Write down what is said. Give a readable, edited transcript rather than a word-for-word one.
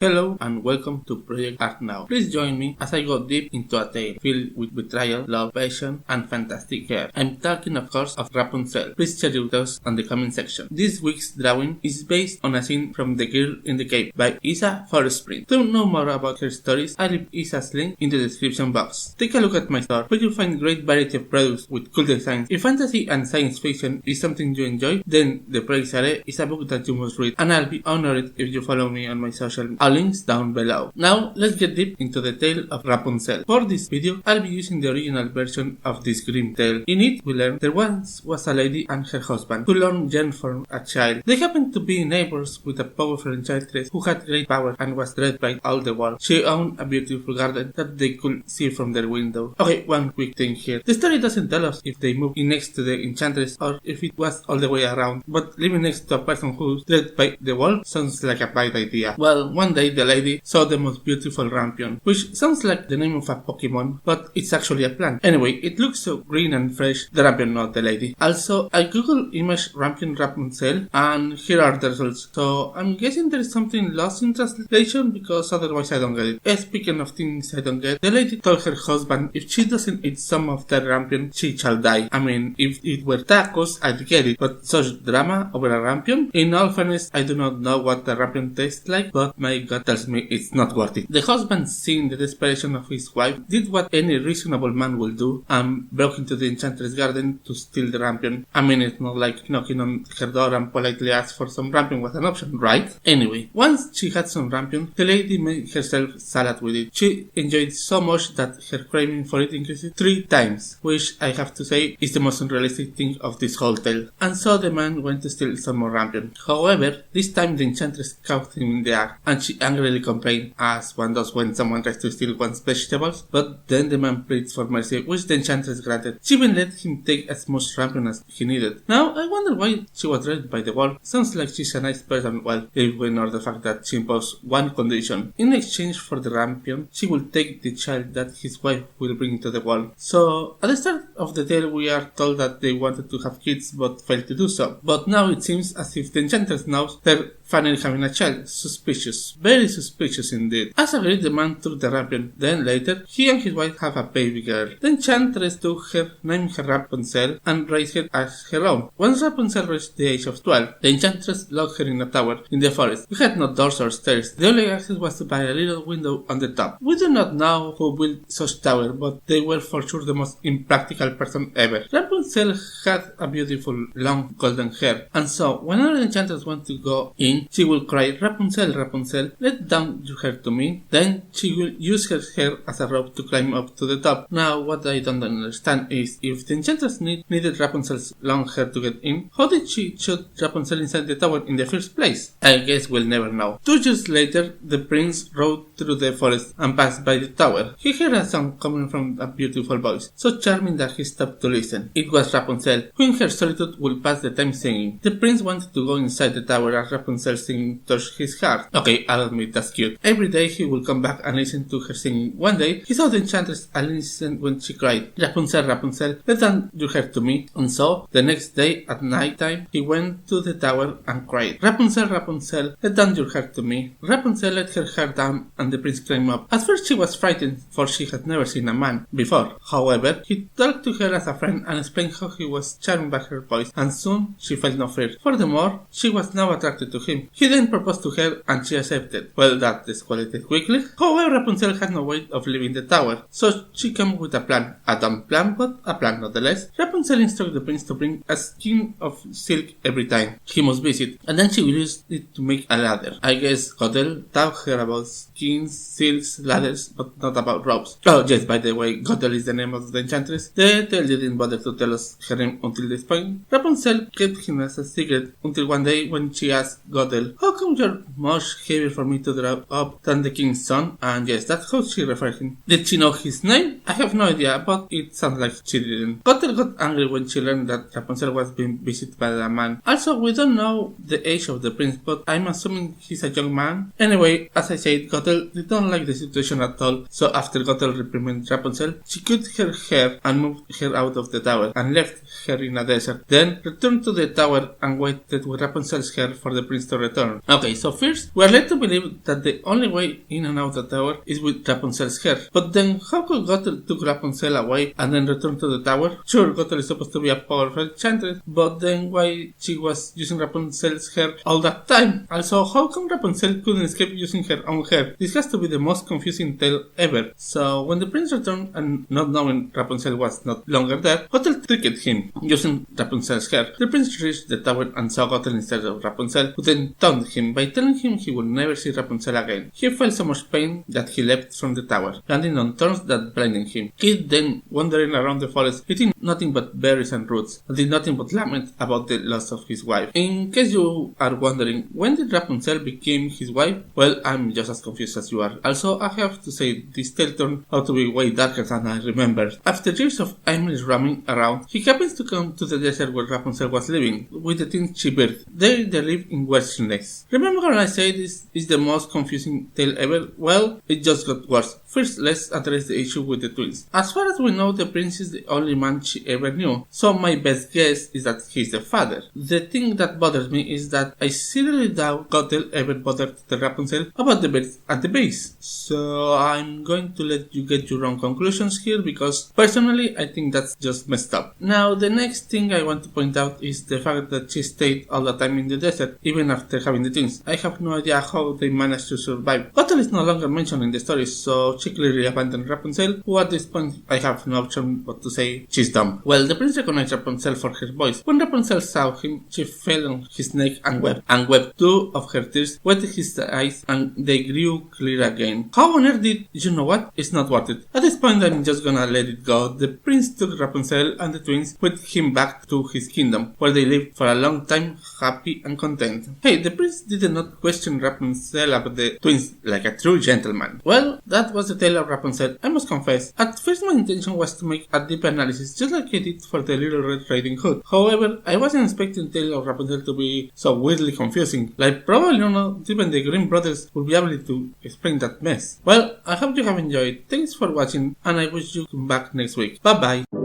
Hello and welcome to Project Art Now. Please join me as I go deep into a tale filled with betrayal, love, passion, and fantastic hair. I'm talking, of course, of Rapunzel. Please share your thoughts on the comment section. This week's drawing is based on a scene from The Girl in the Cave by Iza Forestspirit. To know more about her stories, I leave Iza's link in the description box. Take a look at my store, where you'll find great variety of products with cool designs. If fantasy and science fiction is something you enjoy, then The Project Sare is a book that you must read, and I'll be honored if you follow me on my social links down below. Now, let's get deep into the tale of Rapunzel. For this video, I'll be using the original version of this grim tale. In it, we learn there once was a lady and her husband who long yearned for a child. They happened to be neighbors with a powerful enchantress who had great power and was dreaded by all the world. She owned a beautiful garden that they could see from their window. Okay, one quick thing here. The story doesn't tell us if they moved in next to the enchantress or if it was all the way around, but living next to a person who's dreaded by the world sounds like a bad idea. Well, one day the lady saw the most beautiful rampion, which sounds like the name of a Pokemon, but it's actually a plant. Anyway, it looks so green and fresh, the rampion, not the lady. Also, I googled image rampion Rapunzel, and here are the results. So, I'm guessing there is something lost in translation, because otherwise I don't get it. Speaking of things I don't get, the lady told her husband if she doesn't eat some of the rampion, she shall die. I mean, if it were tacos, I'd get it, but such drama over a rampion? In all fairness, I do not know what the rampion tastes like, but my gut tells me it's not worth it. The husband, seeing the desperation of his wife, did what any reasonable man will do and broke into the enchantress garden to steal the rampion. I mean, it's not like knocking on her door and politely ask for some rampion was an option, right? Anyway, once she had some rampion, the lady made herself salad with it. She enjoyed so much that her craving for it increased 3 times, which I have to say is the most unrealistic thing of this whole tale. And so the man went to steal some more rampion. However, this time the enchantress caught him in the act, and she angrily complained, as one does when someone tries to steal one's vegetables. But then the man pleads for mercy, which the enchantress granted. She even let him take as much rampion as he needed. Now, I wonder why she was dreaded by the world. Sounds like she's a nice person, well, if we ignore the fact that she imposed one condition. In exchange for the rampion, she will take the child that his wife will bring into the world. So, at the start of the tale, we are told that they wanted to have kids but failed to do so. But now it seems as if the enchantress knows they're finally having a child. Suspicious. Very suspicious indeed. As agreed, the man took the rampion. Then later, he and his wife have a baby girl. The enchantress took her, named her Rapunzel, and raised her as her own. Once Rapunzel reached the age of 12, the enchantress locked her in a tower in the forest. We had no doors or stairs. The only access was by a little window on the top. We do not know who built such tower, but they were for sure the most impractical person ever. Rapunzel had a beautiful, long, golden hair, and so whenever the enchantress wanted to go in, she would cry, "Rapunzel, Rapunzel, let down your hair to me." Then she will use her hair as a rope to climb up to the top. Now, what I don't understand is, if the enchantress needed Rapunzel's long hair to get in, how did she shoot Rapunzel inside the tower in the first place? I guess we'll never know. 2 years later, the prince rode through the forest and passed by the tower. He heard a sound coming from a beautiful voice, so charming that he stopped to listen. It was Rapunzel, who in her solitude would pass the time singing. The prince wanted to go inside the tower as Rapunzel's singing touched his heart. Okay, I'll admit that's cute. Every day he would come back and listen to her singing. One day, he saw the enchantress and listened when she cried, "Rapunzel, Rapunzel, let down your hair to me." And so, the next day at night time, he went to the tower and cried, "Rapunzel, Rapunzel, let down your hair to me." Rapunzel let her hair down and the prince climbed up. At first she was frightened, for she had never seen a man before. However, he talked to her as a friend and explained how he was charmed by her voice, and soon she felt no fear. Furthermore, she was now attracted to him. He then proposed to her and she accepted. Well, that escalated quickly. However, Rapunzel had no way of leaving the tower, so she came up with a plan. A dumb plan, but a plan nonetheless. Rapunzel instructed the prince to bring a skein of silk every time he must visit, and then she will use it to make a ladder. I guess Godel taught her about skins, silks, ladders, but not about ropes. Oh yes, by the way, Godel is the name of the enchantress. The tale didn't bother to tell us her name until this point. Rapunzel kept him as a secret until one day when she asked Godel, "How come you're much heavier for me to draw up than the king's son?" And yes, that's how she referred him. Did she know his name? I have no idea, but it sounds like she didn't. Godel got angry when she learned that Rapunzel was being visited by a man. Also, we don't know the age of the prince, but I'm assuming he's a young man. Anyway, as I said, Godel didn't like the situation at all, so after Godel reprimanded Rapunzel, she cut her hair and moved her out of the tower and left her in a desert. Then returned to the tower and waited with Rapunzel's hair for the prince to return. Okay, so first, we are led to believe believed that the only way in and out of the tower is with Rapunzel's hair. But then, how could Gothel took Rapunzel away and then return to the tower? Sure, Gothel is supposed to be a powerful enchantress, but then why she was using Rapunzel's hair all that time? Also, how come Rapunzel couldn't escape using her own hair? This has to be the most confusing tale ever. So, when the prince returned and not knowing Rapunzel was not longer there, Gothel tricked him using Rapunzel's hair. The prince reached the tower and saw Gothel instead of Rapunzel, who then taunted him by telling him he would never see Rapunzel again. He felt so much pain that he leapt from the tower, landing on thorns that blinded him. Kid then wandering around the forest, eating nothing but berries and roots, and did nothing but lament about the loss of his wife. In case you are wondering, when did Rapunzel become his wife? Well, I'm just as confused as you are. Also, I have to say, this tale turned out to be way darker than I remembered. After years of aimless roaming around, he happens to come to the desert where Rapunzel was living, with the things she birthed. There they live in westerness. Remember when I said this is the most confusing tale ever? Well, it just got worse. First, let's address the issue with the twins. As far as we know, the prince is the only man she ever knew, so my best guess is that he's the father. The thing that bothers me is that I seriously doubt Gothel ever bothered to tell Rapunzel about the birds at the base. So I'm going to let you get your own conclusions here because personally I think that's just messed up. Now the next thing I want to point out is the fact that she stayed all the time in the desert even after having the twins. I have no idea how they managed to survive. Gothel is no longer mentioned in the story, so she clearly abandoned Rapunzel, who at this point I have no option but to say she's dumb. Well, the prince recognized Rapunzel for her voice. When Rapunzel saw him, she fell on his neck and wept. 2 of her tears wet his eyes and they grew clear again. How on earth did you know what? It's not worth it. At this point I'm just gonna let it go. The prince took Rapunzel and the twins with him back to his kingdom, where they lived for a long time, happy and content. Hey, the prince did not question Rapunzel about the twins like a true gentleman. Well, that was the tale of Rapunzel. I must confess, at first my intention was to make a deep analysis just like I did for the Little Red Riding Hood. However, I wasn't expecting the tale of Rapunzel to be so weirdly confusing. Like probably not even the Grimm brothers would be able to explain that mess. Well, I hope you have enjoyed. Thanks for watching and I wish you come back next week. Bye bye.